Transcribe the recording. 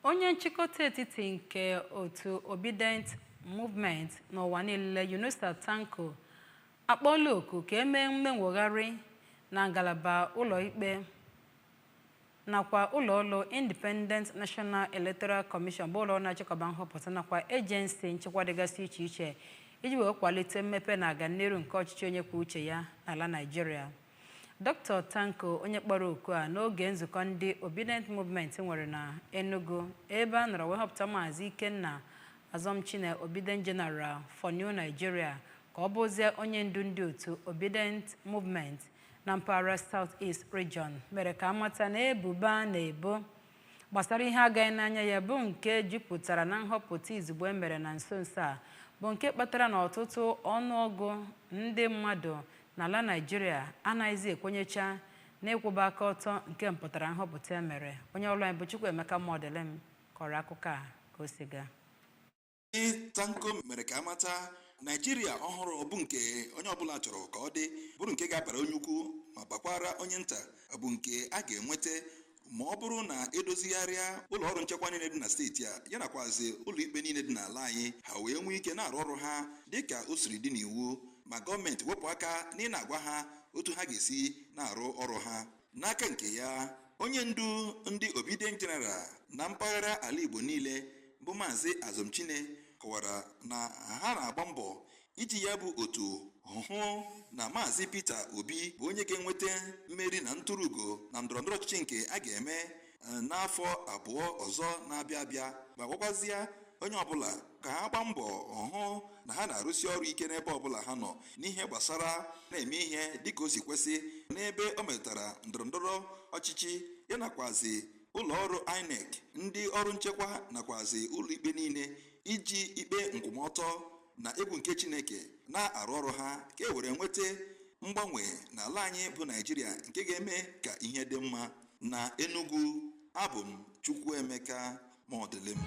Onye nchịkọta etiti nke otu Obidient Movement n'ụwa niile UNISA Tanko akpọọla oku ka emee mmegharị na ngalaba ụlọikpe nakwa ụlọọrụ Independent National Electoral Commission bụ ụlọ na-achịkọba nhọpụta nakwa ejensi nchịkwa dịgasị iche iche iji wee kwalite mmepe na aganiru nke ọchịchị onye kwuo uche ya n'ala Naịjirịa. Dr. Tanko onye kpọrọ oku a n'oge nzukọ ndị Obidient Movement nwere na Enugu ebe a nọrọ wee họpụta Maazị Ikenna Azọmchine Obidient General for New Nigeria ka ọ bụzie onye ndu ndị otu Obidient Movement na mpaghara South East Region mere ka amata na ebubo a na-ebo gbasara ihe agaghị n'anya ya bụ nke jupụtara na nhọpụta izugbo emere na nso nso a bụ nke kpatara na ọtụtụ ọnụọgụ ndị mmadụ n'ala Naịjirịa anaghịzi ekwenyecha n'ịkwụba aka ọtọ nke mpụtara nhọpụta emere. Onye ọrụ anyị bụ Chukwuemeka Modelem kọrọ akụkọ a ka o si gaa. Tanko mere ka amata Naịjirịa ọhụrụ bụ nke onye ọbụla chọrọ ka ọ dị bụrụ nke ga-abara onye ukwu ma bakwara onye nta bụ nke a ga-enweta ma ọ bụrụ na edozigharịa ụlọ ọrụ nchekwa niile dị na steeti a ya nakwazi ụlọ ikpe niile dị n'ala anyị ha wee nwee ike na-arụ ọrụ ha dịka o siri dị n'iwu ma gọọmenti wepụ aka na ị na-agwa ha otu ha ga-esi na-arụ ọrụ ha. N'aka nke ya onye ndu ndị Obidient General na mpaghara ala Igbo niile bụ Maazị Azọmchine kọwara na ha na-agba mbọ iji ya bụ otu hụ na Maazị Peter Obi bụ onye ga-enweta mmeri na ntụrụugo na ndọrọndọrọ ọchịchị nke a ga-eme n'afọ abụọ ọzọ na-abịa abịa ma gwakwazie onye ọbụla ka ha gbaa mbọ hụ na ha na-arụsi ọrụ ike n'ebe ọbụla ha nọ n'ihe gbasara na-eme ihe dịka o si kwesị n'ebe o metụtara ndọrọndọrọ ọchịchị ya nakwazi ụlọ ọrụ INEC ndị ọrụ nchekwa nakwazi ụlọ ikpe niile iji ikpe nkwụmọtọ na egwu nke Chineke na-arụ ọrụ ha ka e were nweta mgbanwe n'ala anyị bụ Naịjirịa nke ga-eme ka ihe dị mma. Na Enugu, abụ m Chukwuemeka Modelem.